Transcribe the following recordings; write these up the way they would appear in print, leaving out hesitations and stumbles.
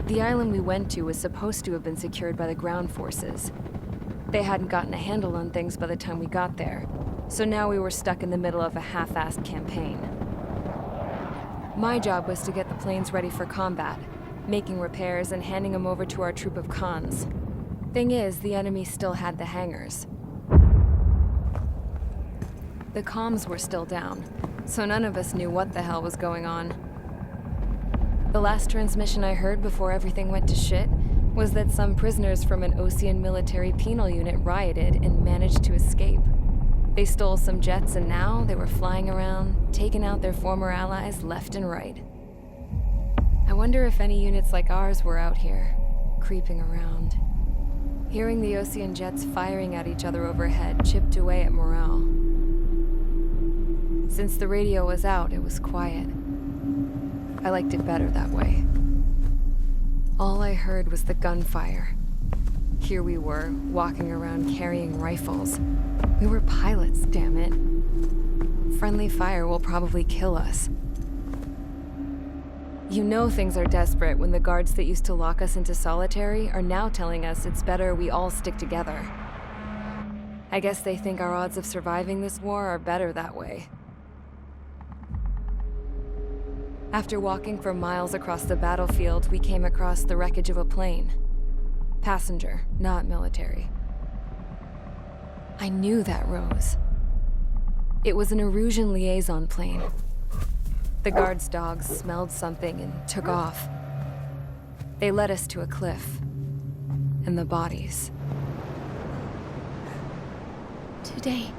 The island we went to was supposed to have been secured by the ground forces. They hadn't gotten a handle on things by the time we got there, so now we were stuck in the middle of a half-assed campaign. My job was to get the planes ready for combat, making repairs and handing them over to our troop of cons. Thing is, the enemy still had the hangars. The comms were still down, so none of us knew what the hell was going on. The last transmission I heard before everything went to shit was that some prisoners from an Osean military penal unit rioted and managed to escape. They stole some jets and now they were flying around, taking out their former allies left and right. I wonder if any units like ours were out here, creeping around. Hearing the Osean jets firing at each other overhead chipped away at morale. Since the radio was out, it was quiet. I liked it better that way. All I heard was the gunfire. Here we were, walking around carrying rifles. We were pilots, damn it. Friendly fire will probably kill us. You know things are desperate when the guards that used to lock us into solitary are now telling us it's better we all stick together. I guess they think our odds of surviving this war are better that way. After walking for miles across the battlefield, we came across the wreckage of a plane. Passenger, not military. I knew that rose. It was an Erusian liaison plane. The guard's dogs smelled something and took off. They led us to a cliff. And the bodies. Today,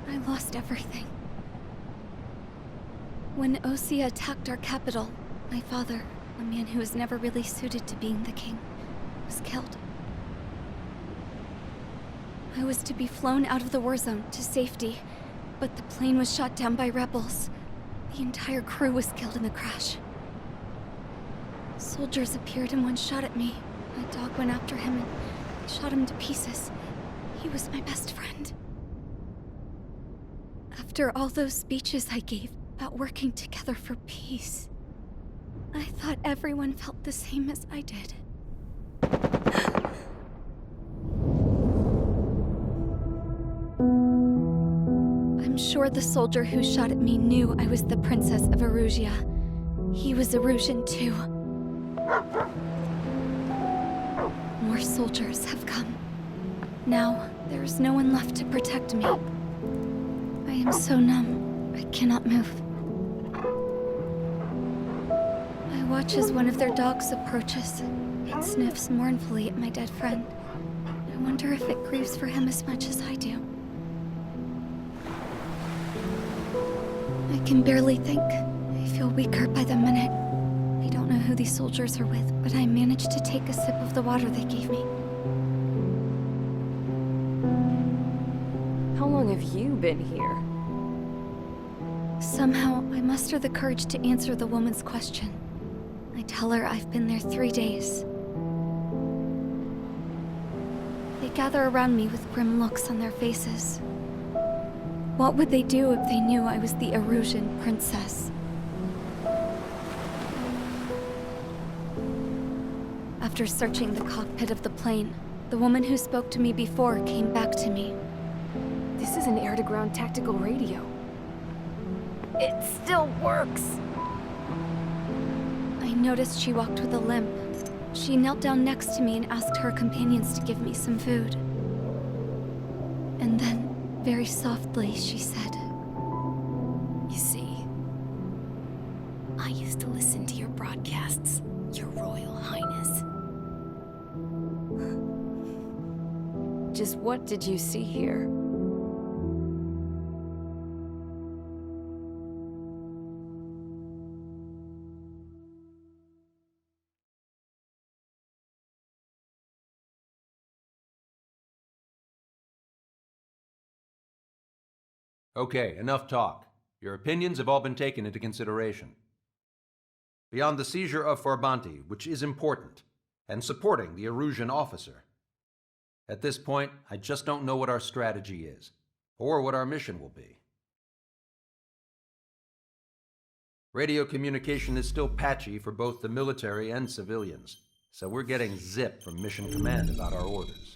I lost everything. When Osea attacked our capital, my father, a man who was never really suited to being the king, was killed. I was to be flown out of the war zone to safety, but the plane was shot down by rebels. The entire crew was killed in the crash. Soldiers appeared and one shot at me. My dog went after him and shot him to pieces. He was my best friend. After all those speeches I gave about working together for peace, I thought everyone felt the same as I did. I'm sure the soldier who shot at me knew I was the Princess of Erusia. He was Erusian too. More soldiers have come. Now, there is no one left to protect me. I am so numb, I cannot move. I watch as one of their dogs approaches. It sniffs mournfully at my dead friend. I wonder if it grieves for him as much as I do. I can barely think. I feel weaker by the minute. I don't know who these soldiers are with, but I managed to take a sip of the water they gave me. How long have you been here? Somehow, I muster the courage to answer the woman's question. I tell her I've been there 3 days. They gather around me with grim looks on their faces. What would they do if they knew I was the Erusian princess? After searching the cockpit of the plane, the woman who spoke to me before came back to me. This is an air-to-ground tactical radio. It still works! I noticed she walked with a limp. She knelt down next to me and asked her companions to give me some food. And then, very softly, she said, You see, I used to listen to your broadcasts, Your Royal Highness. Just what did you see here? Okay, enough talk. Your opinions have all been taken into consideration. Beyond the seizure of Forbanti, which is important, and supporting the Erusian officer, at this point, I just don't know what our strategy is, or what our mission will be. Radio communication is still patchy for both the military and civilians. so we're getting zip from Mission Command about our orders.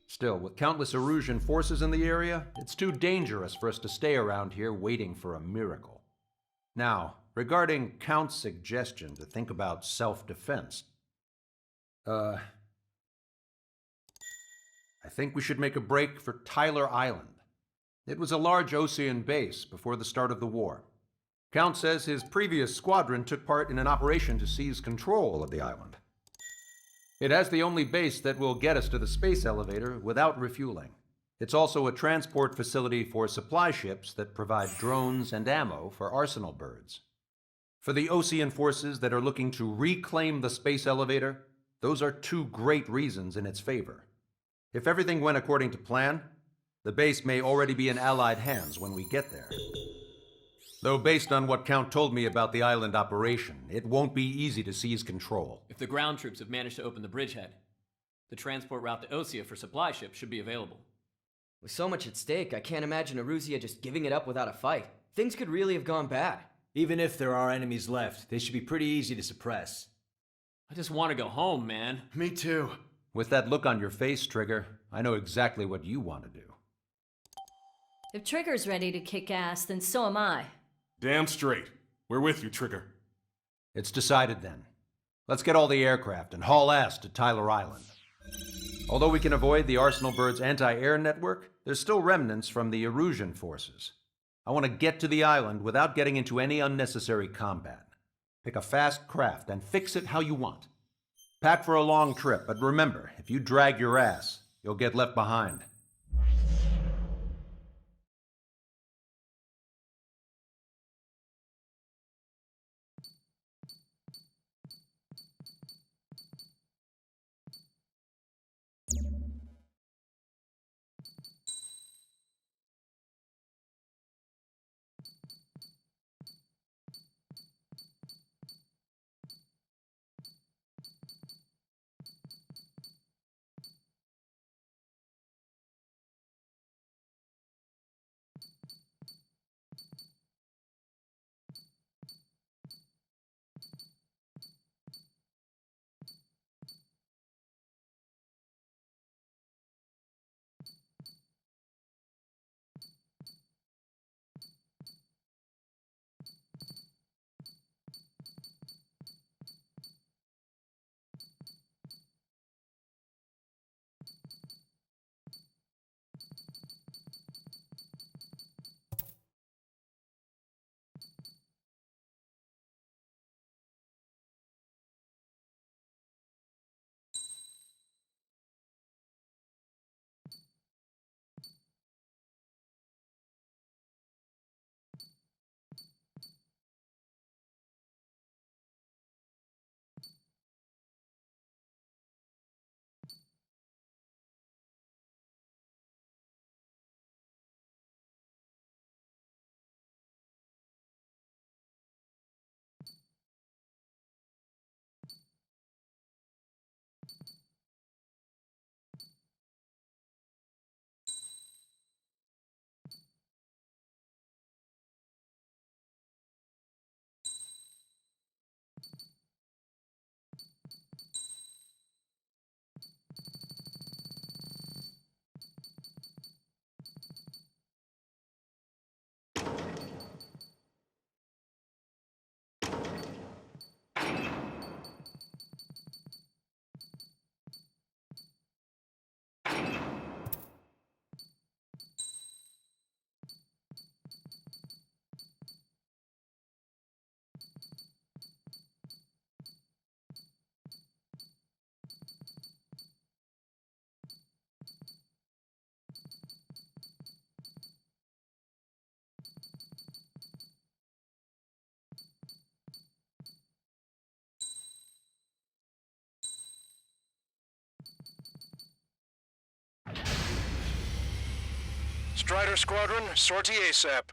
Still, with countless Erusian forces in the area, it's too dangerous for us to stay around here waiting for a miracle. Now, regarding Count's suggestion to think about self-defense, I think we should make a break for Tyler Island. It was a large Osean base before the start of the war. Count says his previous squadron took part in an operation to seize control of the island. It has the only base that will get us to the space elevator without refueling. It's also a transport facility for supply ships that provide drones and ammo for arsenal birds. For the Osean forces that are looking to reclaim the space elevator, those are two great reasons in its favor. If everything went according to plan, the base may already be in Allied hands when we get there. Though based on what Count told me about the island operation, it won't be easy to seize control. If the ground troops have managed to open the bridgehead, the transport route to Osea for supply ships should be available. With so much at stake, I can't imagine Erusia just giving it up without a fight. Things could really have gone bad. Even if there are enemies left, they should be pretty easy to suppress. I just want to go home, man. Me too. With that look on your face, Trigger, I know exactly what you want to do. If Trigger's ready to kick ass, then so am I. Damn straight. We're with you, Trigger. It's decided then. Let's get all the aircraft and haul ass to Tyler Island. Although we can avoid the Arsenal Bird's anti-air network, there's still remnants from the Erusian forces. I want to get to the island without getting into any unnecessary combat. Pick a fast craft and fix it how you want. Pack for a long trip, but remember, if you drag your ass, you'll get left behind. Strider Squadron, sortie ASAP.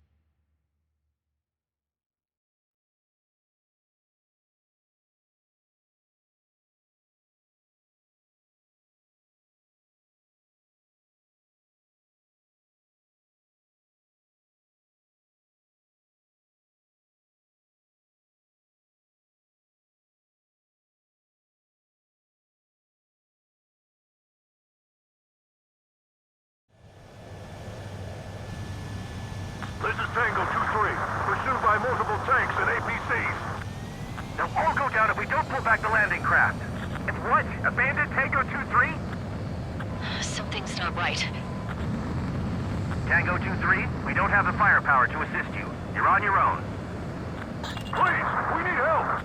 not right. Tango 2-3, we don't have the firepower to assist you. You're on your own. Please, we need help!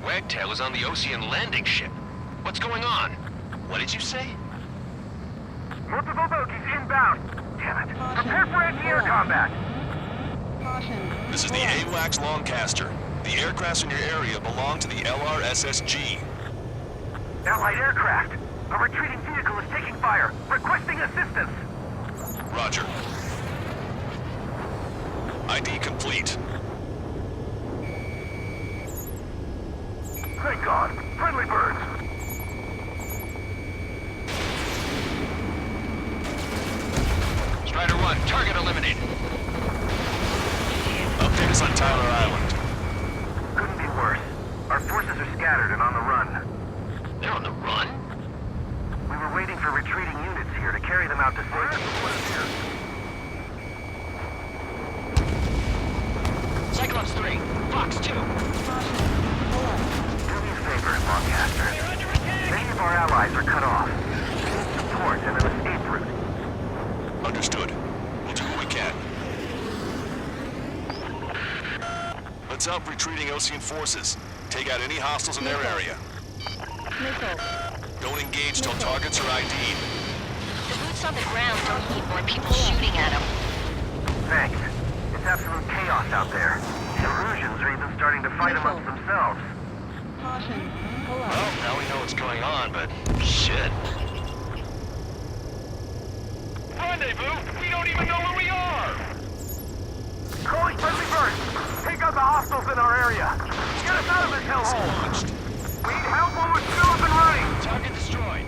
Wagtail is on the Ocean landing ship. What's going on? What did you say? Multiple bogies inbound. Damn it. Prepare for anti-air combat. This is the AWACS Longcaster. The aircrafts in your area belong to the LRSSG. Allied aircraft. A retreating vehicle is taking fire. Requesting assistance. Roger. ID complete. Thank God. Friendly birds. Strider 1, target eliminated. Update us on Tyler Island. Couldn't be worse. Our forces are scattered and on the run. They're on the run? We were waiting for retreating units here to carry them out to safety. Cyclops 3, Fox 2. Do me a favor, Longcaster. Many of our allies are cut off. We need support and an escape route. Understood. We'll do what we can. Let's help retreating Ocean forces. Take out any hostiles in their area. Don't engage till targets are ID'd. The boots on the ground don't need more people shooting at them. Thanks. It's absolute chaos out there. The Erusians are even starting to fight amongst themselves. Well, now we know what's going on, but shit. Rendezvous? We don't even know where we are! Calling friendly birds! Take out the hostiles in our area! Get us out of this hellhole! We need help while we're still up and running! Target destroyed.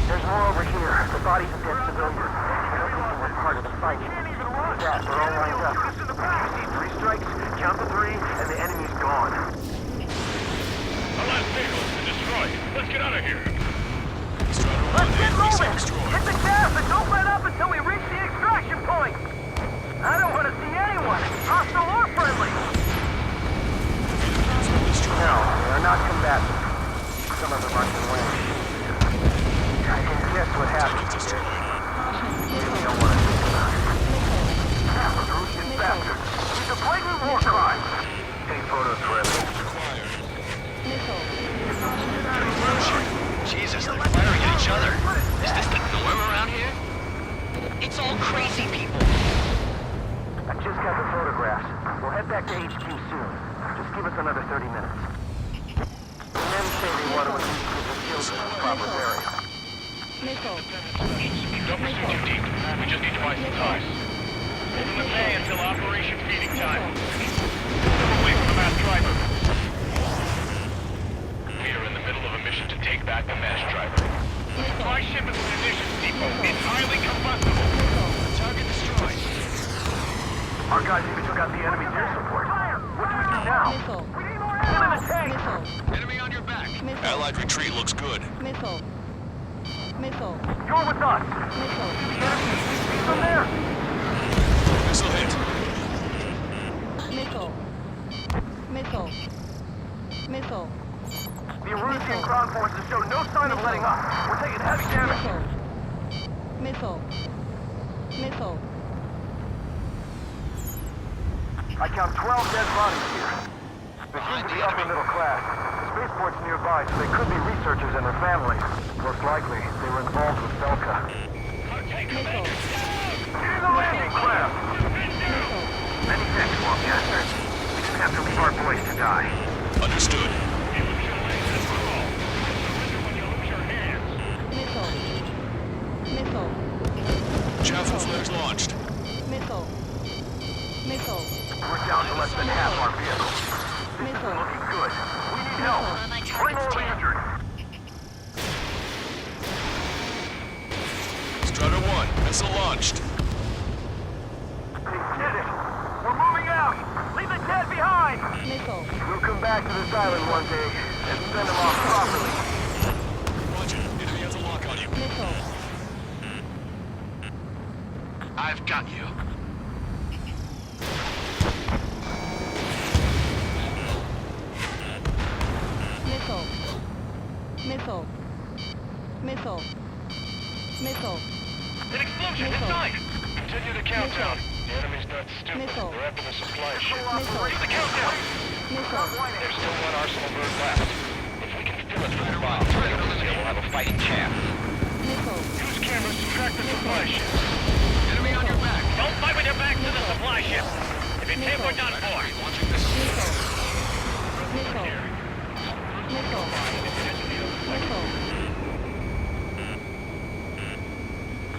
There's more over here. The bodies of dead civilians. I don't think they were part of the fight. With that, they're all lined up. If you see 3 strikes, count to 3, and the enemy's gone. Our last vehicle has been destroyed. Let's get out of here. Let's get moving! Hit the gas and don't let up until we reach the extraction point! I don't want to see anyone, hostile or friendly! No, they are not combatants. Some of them are wearing shoes. I can guess what happened here. Maybe don't want to think about it. Erusian bastard! He's a blatant war crime! Take photos for evidence. Jesus, they're firing at each other. Is this the norm around here? It's all crazy people. I just got the photographs. We'll head back to HQ soon. Just give us another 30 minutes. The men say they want to release the children in the proper area. Don't pursue too deep. We just need to buy some time. Open the bay until Operation Feeding Time. Move away from the mass driver. We are in the middle of a mission to take back the mass driver. My ship is a munitions depot. It's highly combustible. Target destroyed. Our guys even took out the enemy's air support. What do we do now? We need more ammo in the tank! Enemy on your back. Allied retreat looks good. You're with us! The enemy is from there! Missile hit. The Erusian ground forces show no sign of letting up. We're taking heavy damage. I count 12 dead bodies here. They seem to be upper middle class. The spaceport's nearby, so they could be researchers and their families. Most likely, they were involved with Belka. Get in the landing craft! Many thanks, Longcaster. We didn't have to leave our boys to die. Understood. Javelin flares launched. We're down to less than half our vehicles. This isn't looking good. We need help. Bring all the injured. Strider 1, missile launched. They did it. We're moving out. Leave the dead behind. We'll come back to this island one day and send them off properly. Roger. Enemy has a lock on you. I've got you. Missile. An explosion inside! Continue the countdown. The enemy's not stupid. They're after the supply ship. Ready the countdown! There's still one arsenal bird left. If we can steal it from the bombs, we'll have a fighting chance. Use cameras to track the supply ship. Enemy on your back. Don't fight with your back to the supply ship. If it's hit, we're done for. Watching this.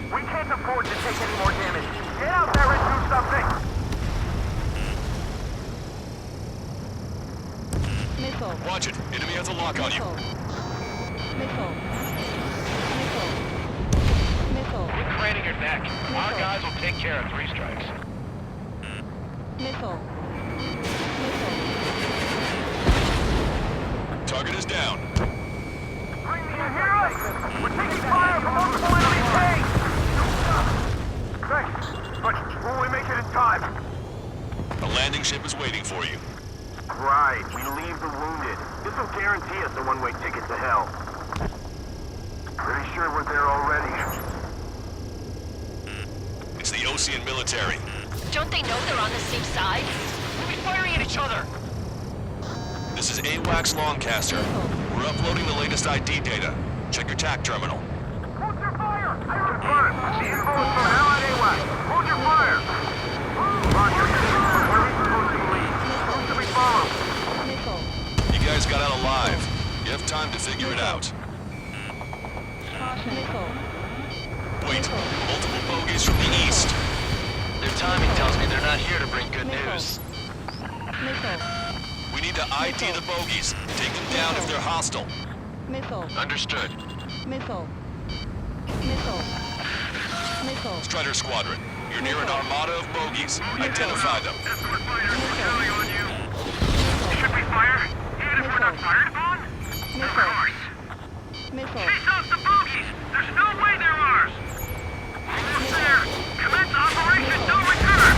We can't afford to take any more damage. Get out there and do something! Watch it. Enemy has a lock on you. Quit craning your neck. Our guys will take care of 3 strikes. Target is down. Bring me in here! We're taking fire from multiple enemy tanks! Thanks, but will we make it in time? A landing ship is waiting for you. Right, we leave the wounded. This will guarantee us a one-way ticket to hell. Pretty sure we're there already. It's the Ocean military. Don't they know they're on the same side? We'll be firing at each other! This is AWACS Longcaster. We're uploading the latest ID data. Check your TAC terminal. Hold your fire! Confirm. The info is from Allied AWACS. Hold your fire! Roger. Where are we supposed to leave? Who should we follow? You guys got out alive. You have time to figure it out. Wait, multiple bogies from the east. Their timing tells me they're not here to bring good news. We need to ID the bogies. Take them down if they're hostile. Understood. Strider Squadron, you're near an armada of bogies. Identify them. Should we fire? Even if we're not fired upon? Of course. Chase off the bogies! There's no way they're ours! Almost there! Commence Operation No Return!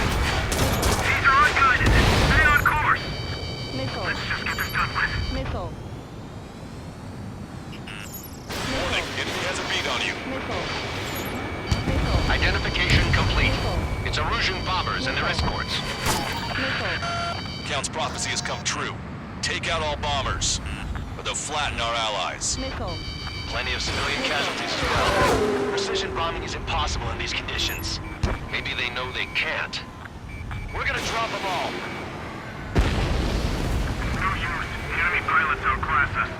These are unguided. Stay on course! Let's just get this done with. Warning, enemy has a bead on you. Identification complete. It's Erusian bombers and their escorts. Count's prophecy has come true. Take out all bombers, or they'll flatten our allies. Plenty of civilian casualties as well. Precision bombing is impossible in these conditions. Maybe they know they can't. We're gonna drop them all. No use. The enemy pilots outclass us.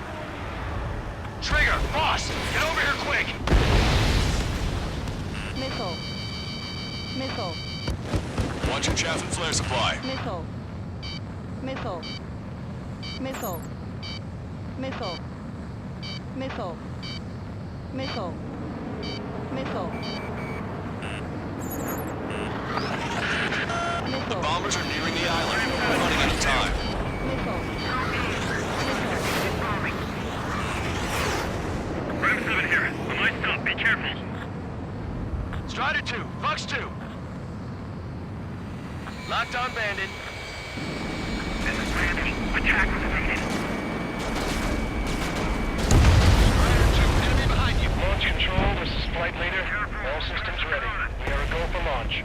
Trigger! Boss! Get over here quick! Watch your chaff and flare supply. The bombers are nearing the island. We're running out of time. Ram 7 here. I might stop. Be careful. Strider 2. Fox 2. Locked on Bandit. This is Bandit. Attack was defeated. Strider 2. Enemy behind you. Launch control. This is flight leader. All systems ready. We are a go for launch.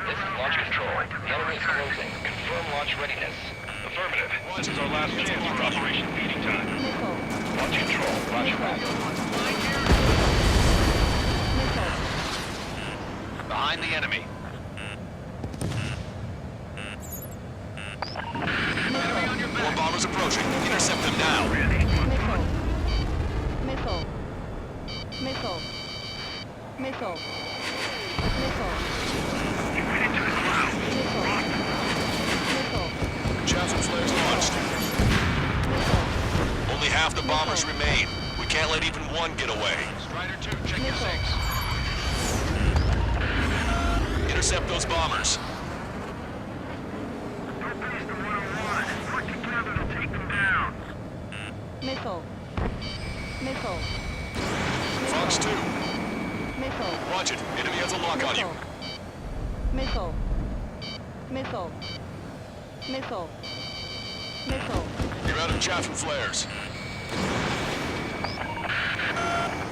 This is launch control. The enemy is closing. Confirm launch readiness. Affirmative. This is our last chance for Operation Feeding Time. Launch control. Roger that. Behind the enemy. Enemy on your back. More bombers approaching. Intercept them now. Chaff and flares launched. Only half the bombers remain. We can't let even one get away. Strider 2, check your sinks. Intercept those bombers. Don't base them 101. Put together to take them down. Fox 2. Watch it. Enemy has a lock on you. You're out of chaff and flares.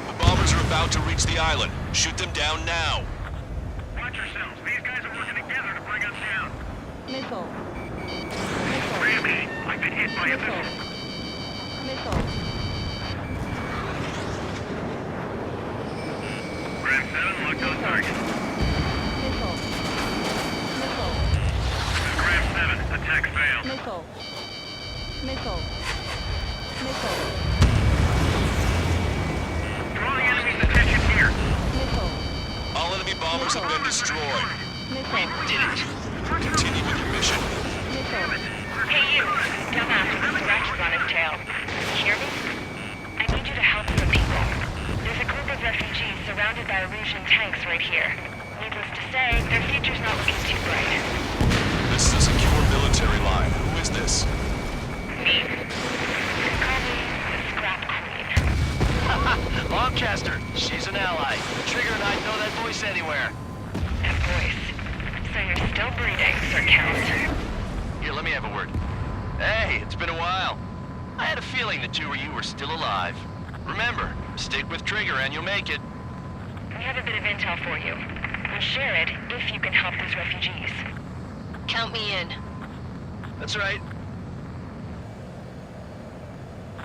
The bombers are about about to reach the island. Shoot them down now. Watch yourselves. These guys are working together to bring us down. Missile. Ramsey, I've been hit by a missile. Missile. Ram 7, locked on target. Missile. Missile. Ram 7, attack failed. Missile. Missile. Missile. Draw the enemy's attention here. Missile. All enemy bombers have been destroyed. Missile. Did it. Continue with your mission. Missile. Hey you, dumbass with scratches on his tail. You hear me? I need you to help some people. There's a group of refugees surrounded by Erusian tanks right here. Needless to say, their future's not looking too bright. This is a secure military line. Who is this? Me. Call me the Scrap Queen. Lancaster, she's an ally. Trigger and I know that voice anywhere. That voice. So you're still breathing, Sir Count. Here, let me have a word. Hey, it's been a while. I had a feeling the two of you were still alive. Remember, stick with Trigger and you'll make it. We have a bit of intel for you. We'll share it if you can help those refugees. Count me in. That's right.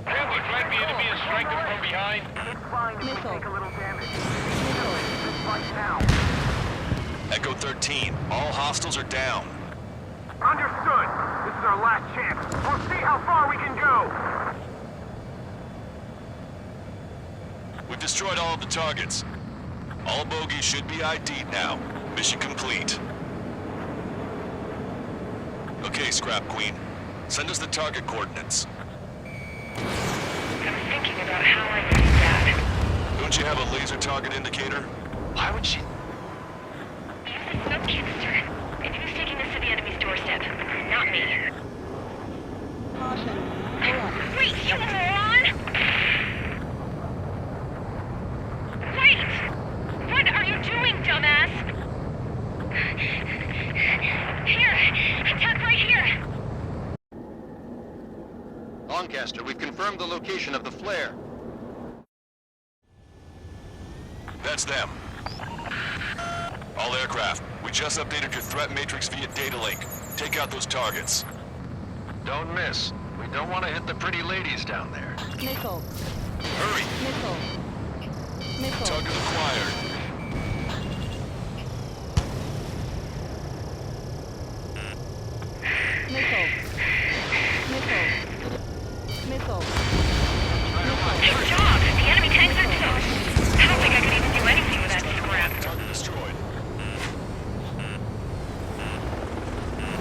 Have we flanked the enemy and strike them from behind? It's fine if we take a little damage. Missile. Just fight now. Echo 13. All hostiles are down. Understood. This is our last chance. We'll see how far we can go. We've destroyed all of the targets. All bogies should be ID'd now. Mission complete. Okay, Scrap Queen. Send us the target coordinates. I was thinking about how I would do that. Don't you have a laser target indicator? Why would she... Use the smoke canister. And who's taking this to the enemy's doorstep? Not me. Caution. Pull up. Wait, you moron! Wait! What are you doing, dumbass? Here! Attack right here! Lancaster, we've confirmed the location of the flare. That's them. All aircraft, we just updated your threat matrix via data link. Take out those targets. Don't miss. We don't want to hit the pretty ladies down there. Missile. Hurry! Missile. Missile. Target acquired. Missile. Missile. Missile. Good job! The enemy tanks are toast! I don't think I could even do anything with that scrap. Target destroyed.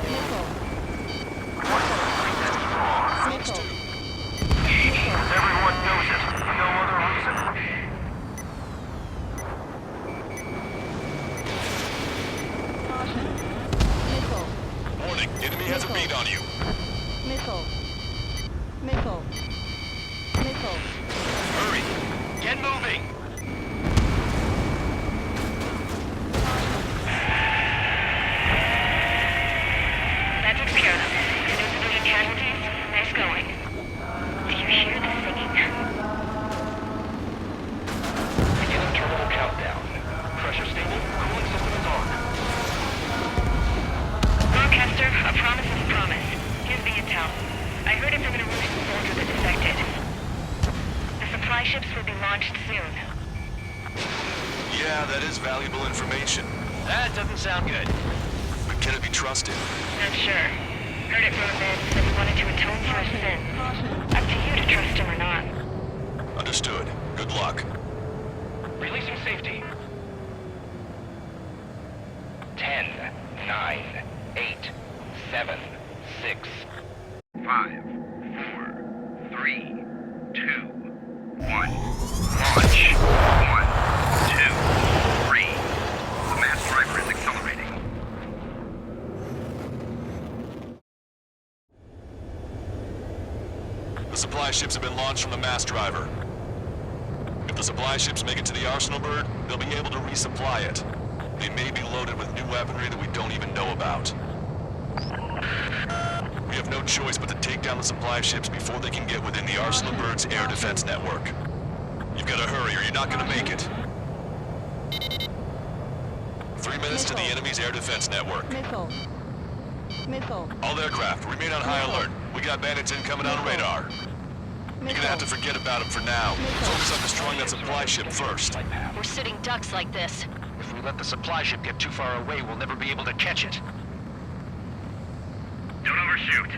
Missile. Phoenix 2. Everyone knows it. No other reason. Caution. Missile. Warning, enemy has a beat on you. Missile. Missile. Missile. Hurry! Get moving! That took care of them. No civilian casualties? Nice going. Do you hear the singing? Beginning terminal countdown. Pressure stable, cooling system is on. Lancaster, a promise is a promise. Here's the intel. I heard it from an Erusian soldier that defected. The supply ships will be launched soon. Yeah, that is valuable information. That doesn't sound good. But can it be trusted? Not sure. Heard it from a man who said he wanted to atone for his sins. Up to you to trust him or not. Understood. Good luck. Releasing safety. 10, 9, 8, 7, 6, 5, 4, 3, 2, 1. Launch. 1, 2, 3. The mass driver is accelerating. The supply ships have been launched from the mass driver. If the supply ships make it to the arsenal bird, they'll be able to resupply it. They may be loaded with new weaponry that we don't even know about. We have no choice but to take down the supply ships before they can get within the arsenal bird's air defense network. You've got to hurry or you're not going to make it. 3 minutes to the enemy's air defense network. Missile. Missile. All aircraft, remain on high alert. We got bandits incoming on radar. You're gonna have to forget about them for now. Focus on destroying that supply ship first. We're sitting ducks like this. If we let the supply ship get too far away, we'll never be able to catch it. Don't overshoot.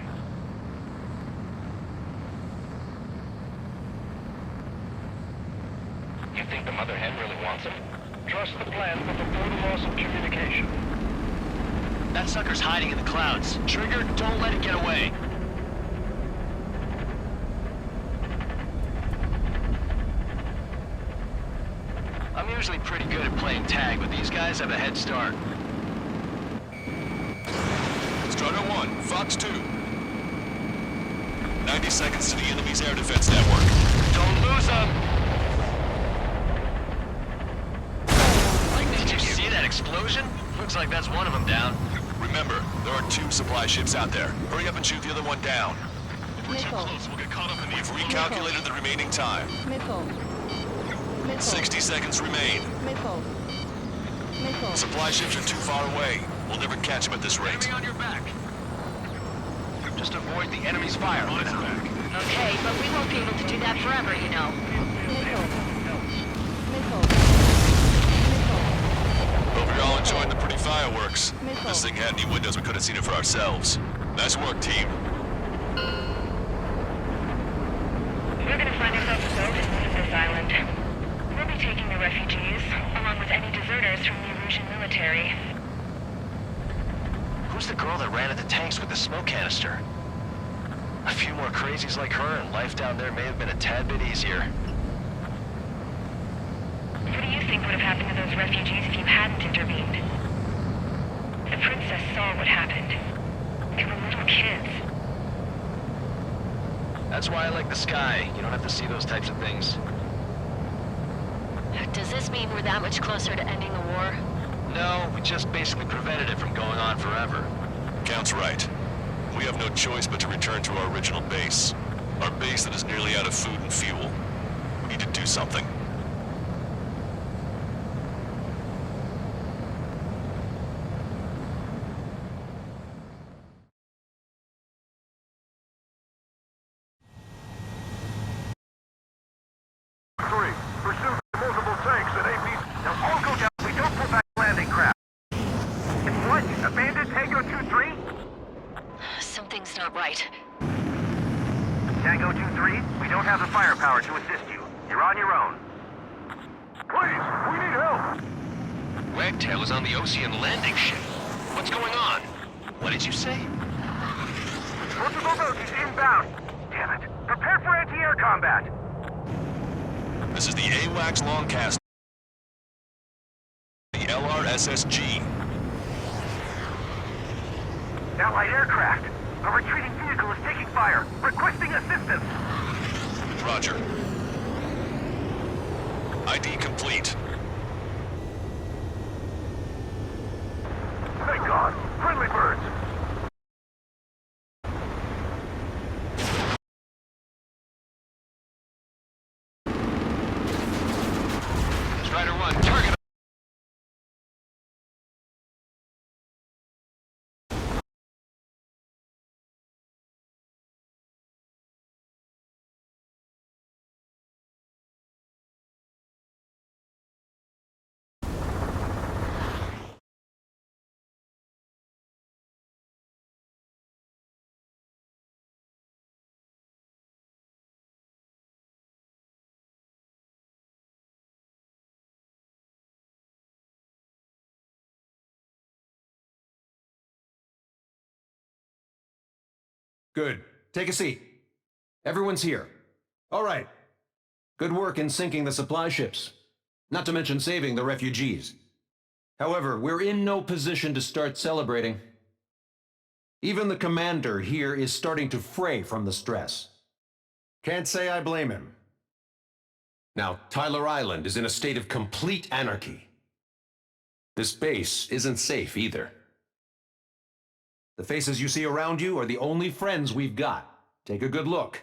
You think the mother hen really wants him? Trust the plan, but before the loss of communication. That sucker's hiding in the clouds. Trigger, don't let it get away. I'm usually pretty good at playing tag, but these guys have a head start. Strider 1, Fox 2. 90 seconds to the enemy's air defense network. Don't lose them! Did you see that explosion? Looks like that's one of them down. Remember, there are 2 supply ships out there. Hurry up and shoot the other one down. If we're too close, we'll get caught up in the... We've recalculated the remaining time. Missile. Missile. 60 seconds remain. Missile. Missile. Supply ships are too far away. We'll never catch them at this rate. Enemy on your back. Just avoid the enemy's fire. Okay, but we won't be able to do that forever, you know. Missile. Missile. Hope you're all enjoying the pretty fireworks. Missile. This thing had any windows, we could have seen it for ourselves. Nice work, team. We're gonna find ourselves a boat and move this island. We'll be taking the refugees, along with any deserters from the Erusian military. Who's the girl that ran at the tanks with the smoke canister? A few more crazies like her, and life down there may have been a tad bit easier. What do you think would have happened to those refugees if you hadn't intervened? The princess saw what happened. They were little kids. That's why I like the sky. You don't have to see those types of things. Does this mean we're that much closer to ending the war? No, we just basically prevented it from going on forever. Count's right. We have no choice but to return to our original base. Our base that is nearly out of food and fuel. We need to do something. Pursue multiple tanks and AP. Now all go down. We don't pull back landing craft. It's what? Abandoned Tango 2-3? Something's not right. Tango 2-3, we don't have the firepower to assist you. You're on your own. Please, we need help. Wagtail is on the Ocean landing ship. What's going on? What did you say? Multiple boats inbound. Damn it. Prepare for anti-air combat. This is the AWACS Longcast. The LRSSG. Allied aircraft. A retreating vehicle is taking fire. Requesting assistance. Roger. ID complete. Thank God. Friendly birds. Strider 1, target. Good. Take a seat. Everyone's here. All right. Good work in sinking the supply ships. Not to mention saving the refugees. However, we're in no position to start celebrating. Even the commander here is starting to fray from the stress. Can't say I blame him. Now, Tyler Island is in a state of complete anarchy. This base isn't safe either. The faces you see around you are the only friends we've got. Take a good look.